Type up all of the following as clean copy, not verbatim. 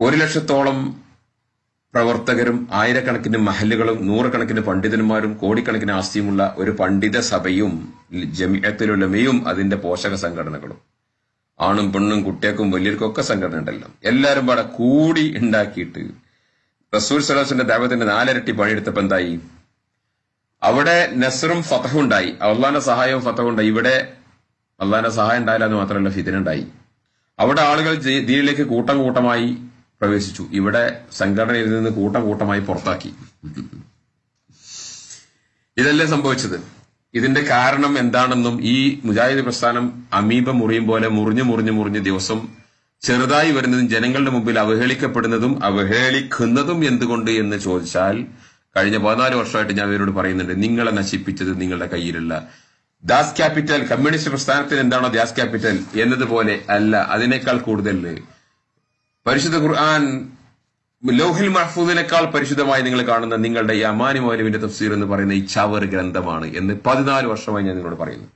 1,00,000-ഓളം പ്രവർത്തകരും, ആയിരക്കണക്കിന് മഹല്ലുകളും, നൂറുകണക്കിന് പണ്ഡിതന്മാരും, കോടിക്കണക്കിന് ആസ്തിയുമുള്ള ഒരു പണ്ഡിത സഭയും ജമിഅത്തുൽ ഉലമയും അതിന്റെ പോഷക സംഘടനകളും, ആണും പെണ്ണും കുട്ടികൾക്കും വലിയവർക്കൊക്കെ സംഘടന ഉണ്ടല്ലോ, എല്ലാവരും പാടെ കൂടി ഉണ്ടാക്കിയിട്ട് റസൂൽ സ്വല്ലല്ലാഹു അലൈഹി വസല്ലം ദഅവത്തിന്റെ 4 ഇരട്ടി പണിയെടുത്തപ്പോ എന്തായി? അവിടെ നസ്റും ഫതഹും ഉണ്ടായി, അള്ളാന്റെ സഹായവും ഫതഹും ഉണ്ടായി. ഇവിടെ അള്ളാന്റെ സഹായം ഉണ്ടായില്ല എന്ന് മാത്രമല്ല, ഫിത്ന ഉണ്ടായി. അവിടെ ആളുകൾ ദീനിലേക്ക് കൂട്ടം കൂട്ടമായി പ്രവേശിച്ചു, ഇവിടെ സംഘടനയിൽ നിന്ന് കൂട്ടം കൂട്ടമായി പുറത്താക്കി. ഇതല്ലേ സംഭവിച്ചത്. ഇതിന്റെ കാരണം എന്താണെന്നും, ഈ മുജാഹിദ് പ്രസ്ഥാനം അമീബ മുറിയും പോലെ മുറിഞ്ഞു ദിവസം ചെറുതായി വരുന്നതും ജനങ്ങളുടെ മുമ്പിൽ അവഹേളിക്കപ്പെടുന്നതും അവഹേളിക്കുന്നതും എന്തുകൊണ്ട് എന്ന് ചോദിച്ചാൽ, കഴിഞ്ഞ 14 വർഷമായിട്ട് ഞാൻ ഇവരോട് പറയുന്നുണ്ട്, നിങ്ങളെ നശിപ്പിച്ചത് നിങ്ങളുടെ കയ്യിലുള്ള ദാസ് ക്യാപിറ്റൽ, കമ്മ്യൂണിസ്റ്റ് പ്രസ്ഥാനത്തിന് എന്താണോ ദാസ് ക്യാപിറ്റൽ എന്നതുപോലെ അല്ല, അതിനേക്കാൾ കൂടുതൽ പരിശുദ്ധ ഖുർആൻ ലൗഹിൽ മഹ്ഫൂദിനേക്കാൾ പരിശുദ്ധമായി നിങ്ങൾ കാണുന്ന നിങ്ങളുടെ ഈ അമാനി മൗലവിന്റെ തഫ്സീർ എന്ന് പറയുന്ന ഈ ചവർ ഗ്രന്ഥമാണ് എന്ന് 14 വർഷമായി ഞാൻ നിങ്ങളോട് പറയുന്നു.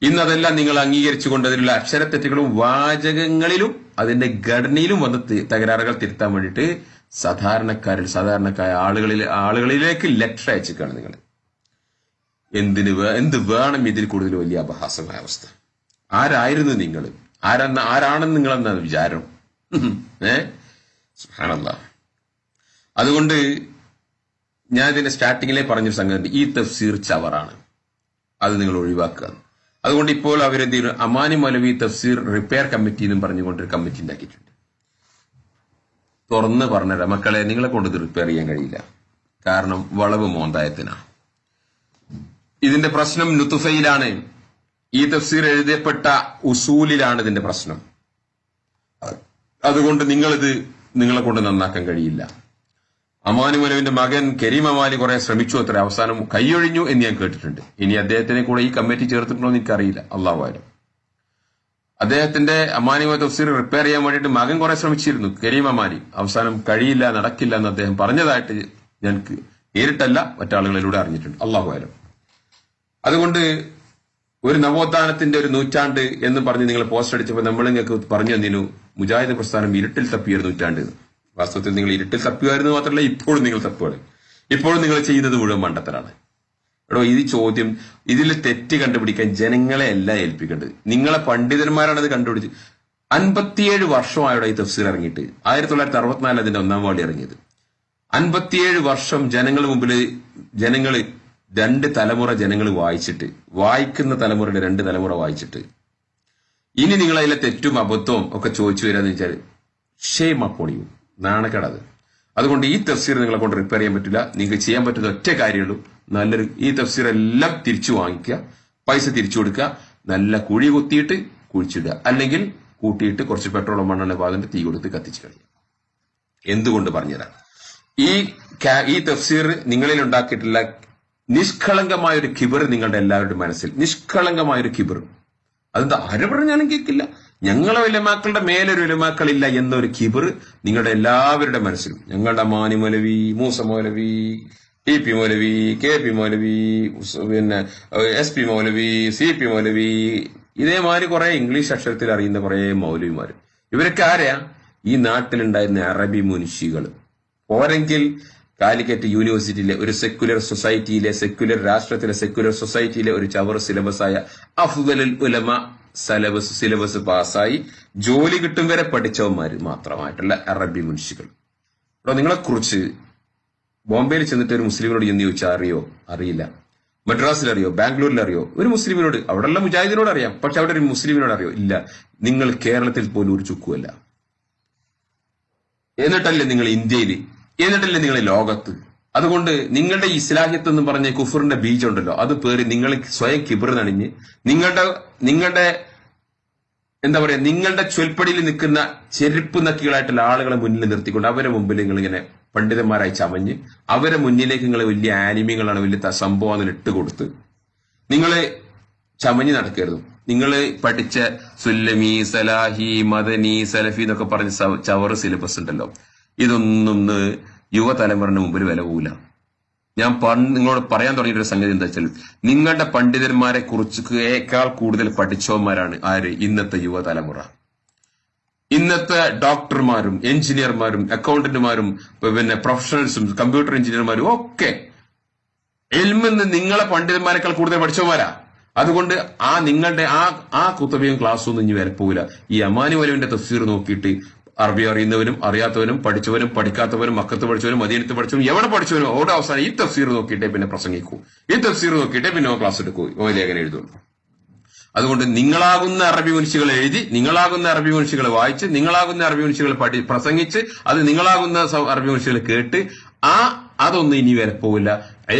ഇന്നതെല്ലാം നിങ്ങൾ അംഗീകരിച്ചുകൊണ്ട് അതിലുള്ള അക്ഷരത്തെറ്റുകളും വാചകങ്ങളിലും അതിന്റെ ഘടനയിലും വന്ന് തകരാറുകൾ തിരുത്താൻ വേണ്ടിയിട്ട് സാധാരണക്കാരായ ആളുകളിലേക്ക് ലെറ്റർ അയച്ചിക്കാണ് നിങ്ങൾ. എന്ത് വേണം ഇതിൽ കൂടുതൽ വലിയ അപഹാസമായ അവസ്ഥ? ആരായിരുന്നു നിങ്ങൾ? ആരാണെന്ന് നിങ്ങളെന്നാണ് വിചാരം? സുബ്ഹാനല്ലാഹ്. അതുകൊണ്ട് ഞാൻ ഇതിന്റെ സ്റ്റാർട്ടിങ്ങിലെ പറഞ്ഞൊരു സംഗതി, ഈ തഫ്സീർ ചവറാണ്, അത് നിങ്ങൾ ഒഴിവാക്കുക. അതുകൊണ്ട് ഇപ്പോൾ അവരെന്ത് ചെയ്യുന്നു, അമാനി മൗലവി തഫ്സീർ റിപ്പയർ കമ്മിറ്റി എന്നും പറഞ്ഞുകൊണ്ടൊരു കമ്മിറ്റി ഉണ്ടാക്കിയിട്ടുണ്ട്. തുറന്ന് പറഞ്ഞുതരാം മക്കളെ, നിങ്ങളെ കൊണ്ട് ഇത് റിപ്പയർ ചെയ്യാൻ കഴിയില്ല. കാരണം വളവ് മോന്തായത്തിനാണ്. ഇതിന്റെ പ്രശ്നം നുതുഫയിലാണ്. ഈ തഫ്സീർ എഴുതപ്പെട്ട ഉസൂലിലാണ് ഇതിന്റെ പ്രശ്നം. അതുകൊണ്ട് നിങ്ങളെ കൊണ്ട് നന്നാക്കാൻ കഴിയില്ല. അമാനി മൗലവിന്റെ മകൻ കരീം അമാലി കുറെ ശ്രമിച്ചു, അത്ര അവസാനം കൈയൊഴിഞ്ഞു എന്ന് ഞാൻ കേട്ടിട്ടുണ്ട്. ഇനി അദ്ദേഹത്തിനെ കൂടെ ഈ കമ്മിറ്റി ചേർത്തിട്ടുണ്ടോ എന്ന് എനിക്കറിയില്ല, അള്ളാഹു ആലം. അദ്ദേഹത്തിന്റെ അമാനി മൗലവി തഫ്സീർ റിപ്പയർ ചെയ്യാൻ വേണ്ടിയിട്ട് മകൻ കുറെ ശ്രമിച്ചിരുന്നു, കരീം അമാലി. അവസാനം കഴിയില്ല, നടക്കില്ല എന്ന് അദ്ദേഹം പറഞ്ഞതായിട്ട് ഞാൻ നേരിട്ടല്ല മറ്റാളുകളിലൂടെ അറിഞ്ഞിട്ടുണ്ട്, അള്ളാഹു ആലം. അതുകൊണ്ട് ഒരു നവോത്ഥാനത്തിന്റെ ഒരു നൂറ്റാണ്ട് എന്ന് പറഞ്ഞ് നിങ്ങൾ പോസ്റ്റ് അടിച്ചപ്പോൾ നമ്മൾ നിങ്ങൾക്ക് പറഞ്ഞു തന്നിരുന്നു മുജാഹിദ് പ്രസ്ഥാനം ഇരുട്ടിൽ തപ്പിയൊരു നൂറ്റാണ്ട്. വാസ്തവത്തിൽ നിങ്ങൾ ഇരുട്ടിൽ തപ്പിയായിരുന്നു മാത്രമല്ല, ഇപ്പോഴും നിങ്ങൾ തപ്പുകയാണ്. ഇപ്പോഴും നിങ്ങൾ ചെയ്യുന്നത് മുഴുവൻ മണ്ടത്തരാണ്. എടോ, ഈ ചോദ്യം, ഇതിൽ തെറ്റ് കണ്ടുപിടിക്കാൻ ജനങ്ങളെ അല്ല ഏൽപ്പിക്കേണ്ടത്, നിങ്ങളെ പണ്ഡിതന്മാരാണ് അത് കണ്ടുപിടിച്ച്. 57 വർഷമായോടെ ഈ തഫ്സീർ ഇറങ്ങിയിട്ട്. 1964 അതിന്റെ 1-ാം വാളി ഇറങ്ങിയത്. 57 വർഷം ജനങ്ങളുടെ മുമ്പിൽ ജനങ്ങൾ 2 തലമുറ ജനങ്ങൾ വായിച്ചിട്ട്, വായിക്കുന്ന തലമുറയുടെ 2 തലമുറ വായിച്ചിട്ട്, ഇനി നിങ്ങൾ അതിലെ തെറ്റും അബദ്ധവും ഒക്കെ ചോദിച്ചു വരാന്ന് വെച്ചാൽ ഷെയ്മ് അപ്പോണിയും, നാണക്കേടത്. അതുകൊണ്ട് ഈ തഫ്സീർ നിങ്ങളെ കൊണ്ട് റിപ്പയർ ചെയ്യാൻ പറ്റില്ല. നിങ്ങൾക്ക് ചെയ്യാൻ പറ്റുന്ന ഒറ്റ കാര്യമുള്ളൂ, ഈ തഫ്സീർ എല്ലാം തിരിച്ചു വാങ്ങിക്കുക, പൈസ തിരിച്ചു കൊടുക്കുക, നല്ല കുഴി കുത്തിയിട്ട് കുഴിച്ചിടുക, അല്ലെങ്കിൽ കൂട്ടിയിട്ട് കുറച്ച് പെട്രോളും മണ്ണെണ്ണ പാകന്റെ തീ കൊടുത്ത് കത്തിച്ചു കളയുക. എന്തുകൊണ്ട് പറഞ്ഞുതരാം. ഈ തഫ്സീർ നിങ്ങളിൽ ഉണ്ടാക്കിയിട്ടുള്ള നിഷ്കളങ്കമായൊരു കിബർ നിങ്ങളുടെ എല്ലാവരുടെ മനസ്സിൽ, നിഷ്കളങ്കമായൊരു കിബർ. അതെന്താ ആര് പറഞ്ഞാലും കേൾക്കില്ല, ഞങ്ങളെ ഉലമാക്കളുടെ മേലൊരു ഉലമാക്കളില്ല എന്നൊരു കിബർ നിങ്ങളുടെ എല്ലാവരുടെ മനസ്സിലും. ഞങ്ങളുടെ അമാനി മൗലവി, മൂസ മൗലവി, ടി.പി. മൗലവി, കെ.പി. മൗലവി, പിന്നെ എസ്.പി. മൗലവി, സി.പി. മൗലവി, ഇതേമാതിരി കുറെ ഇംഗ്ലീഷ് അക്ഷരത്തിൽ അറിയുന്ന കുറെ മൗലവിമാർ. ഇവരൊക്കെ ആരെയാ? ഈ നാട്ടിലുണ്ടായിരുന്ന അറബി മുൻഷികൾ. പോരെങ്കിൽ കാലിക്കറ്റ് യൂണിവേഴ്സിറ്റിയിലെ ഒരു സെക്യുലർ സൊസൈറ്റിയിലെ, സെക്യുലർ രാഷ്ട്രത്തിലെ, സെക്യുലർ സൊസൈറ്റിയിലെ ഒരു ചവർ സിലബസായ അഫ്ദലുൽ ഉലമ സിലബസ് പാസ്സായി ജോലി കിട്ടും വരെ പഠിച്ചവന്മാര് മാത്രമായിട്ടുള്ള അറബി മുൻഷികൾ. അപ്പൊ നിങ്ങളെക്കുറിച്ച് ബോംബെയിൽ ചെന്നിട്ട് ഒരു മുസ്ലിമിനോട് എന്ന് ചോദിച്ചാൽ അറിയോ? അറിയില്ല. മദ്രാസിൽ അറിയോ? ബാംഗ്ലൂരിൽ അറിയോ? ഒരു മുസ്ലിമിനോട്, അവിടെയുള്ള മുജാഹിദിനോട് അറിയാം, പക്ഷെ അവിടെ ഒരു മുസ്ലിമിനോട് അറിയോ? ഇല്ല. നിങ്ങൾ കേരളത്തിൽ പോലും ഒരു ചുക്കുമല്ല. എന്നിട്ടല്ലേ നിങ്ങൾ ഇന്ത്യയിൽ, എന്നിട്ടല്ലേ നിങ്ങൾ ലോകത്ത്. അതുകൊണ്ട് നിങ്ങളുടെ ഇസ്ലാഹിയത്ത് എന്ന് പറഞ്ഞ കുഫറിന്റെ ബീജം ഉണ്ടല്ലോ, അത് പേര് നിങ്ങൾ സ്വയം കിബർ നണിഞ്ഞ് നിങ്ങളുടെ എന്താ പറയാ, നിങ്ങളുടെ ചൊൽപ്പടിയിൽ നിൽക്കുന്ന ചെരുപ്പ് നക്കികളായിട്ടുള്ള ആളുകളെ മുന്നിൽ നിർത്തിക്കൊണ്ട് അവരെ മുമ്പിൽ നിങ്ങൾ ഇങ്ങനെ പണ്ഡിതന്മാരായി ചമഞ്ഞ് അവരെ മുന്നിലേക്ക് നിങ്ങൾ വലിയ ആനിമ്യങ്ങളാണ്, വലിയ സംഭവം ഇട്ടുകൊടുത്ത് നിങ്ങള് ചമഞ്ഞ് നടക്കരുത്. നിങ്ങൾ പഠിച്ച സുല്ലമി, സലാഹി, മദനി, സലഫി എന്നൊക്കെ പറഞ്ഞ ചവറ് സിലബസ് ഉണ്ടല്ലോ, ഇതൊന്നും യുവതലമുറയുടെ മുമ്പിൽ വില പോകില്ല. ഞാൻ നിങ്ങളോട് പറയാൻ തുടങ്ങിയൊരു സംഗതി എന്താ വെച്ചാൽ, നിങ്ങളുടെ പണ്ഡിതന്മാരെ കുറിച്ചേക്കാൾ കൂടുതൽ പഠിച്ചവന്മാരാണ് ആര്? ഇന്നത്തെ യുവതലമുറ. ഇന്നത്തെ ഡോക്ടർമാരും എഞ്ചിനീയർമാരും അക്കൗണ്ടന്റുമാരും പിന്നെ പ്രൊഫഷണൽസും കമ്പ്യൂട്ടർ എഞ്ചിനീയർമാരും ഒക്കെ ഇൽമിന്ന് നിങ്ങളെ പണ്ഡിതന്മാരെക്കാൾ കൂടുതൽ പഠിച്ചവന്മാരാ. അതുകൊണ്ട് നിങ്ങളുടെ ആ കുത്തബയും ക്ലാസ്സും ഒന്നും ഇനി വരപ്പോവില്ല. ഈ അമാനി മൗലവിന്റെ തഫ്സീർ നോക്കിയിട്ട് അറബി അറിയുന്നവനും അറിയാത്തവനും പഠിച്ചവനും പഠിക്കാത്തവനും മക്കത്ത് പഠിച്ചവനും മദീനത്ത് പഠിച്ചവനും എവിടെ പഠിച്ചവനും ഓരോ അവസാനം ഈ തഫ്സീർ നോക്കിയിട്ടേ പിന്നെ പ്രസംഗിക്കൂ, ഈ തഫ്സീർ നോക്കിയിട്ടേ പിന്നെ ക്ലാസ് എടുക്കൂ, ലേഖനം എഴുതുള്ളൂ. അതുകൊണ്ട് നിങ്ങളാകുന്ന അറബി മനുഷ്യകൾ എഴുതി, നിങ്ങളാകുന്ന അറബി മനുഷ്യകൾ വായിച്ച്, നിങ്ങളാകുന്ന അറബി മനുഷ്യകൾ പ്രസംഗിച്ച്, അത് നിങ്ങളാകുന്ന അറബി മനുഷ്യകൾ കേട്ട് അതൊന്നും ഇനി വരെ പോവില്ല.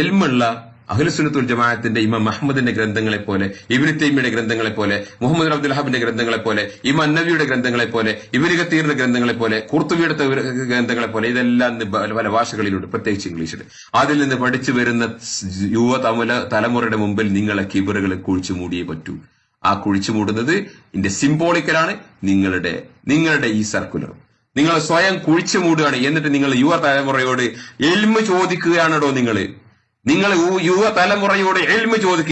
ഇൽമുള്ള അഹ്ലുസുന്നത്തുൽ ജമാഅത്തിന്റെ ഇമാം അഹ്മദിന്റെ ഗ്രന്ഥങ്ങളെ പോലെ, ഇബ്നു തൈമിയുടെ ഗ്രന്ഥങ്ങളെ പോലെ, മുഹമ്മദ് അബ്ദുൽ വഹാബിന്റെ ഗ്രന്ഥങ്ങളെ പോലെ, ഇമാം നബവിയുടെ ഗ്രന്ഥങ്ങളെ പോലെ, ഇബ്നു കത്തീറിന്റെ ഗ്രന്ഥങ്ങളെ പോലെ, ഖുർത്തുബിയുടെ ഗ്രന്ഥങ്ങളെ പോലെ, ഇതെല്ലാം പല ഭാഷകളിലുണ്ട്, പ്രത്യേകിച്ച് ഇംഗ്ലീഷിൽ. അതിൽ നിന്ന് പഠിച്ചു വരുന്ന യുവ തലമുറയുടെ മുമ്പിൽ നിങ്ങളെ കിബറുകൾ കുഴിച്ചു മൂടിയേ പറ്റൂ. ആ കുഴിച്ചു മൂടുന്നത് ഇതിന്റെ സിംബോളിക്കലാണ്. നിങ്ങളുടെ ഈ സർക്കുലർ നിങ്ങൾ സ്വയം കുഴിച്ചു മൂടുകയാണ്. എന്നിട്ട് നിങ്ങൾ യുവ തലമുറയോട് ഇൽമു ചോദിക്കുകയാണോ? നിങ്ങൾ യുവ തലമുറയോട് ഇൽമു ചോദിക്കുക.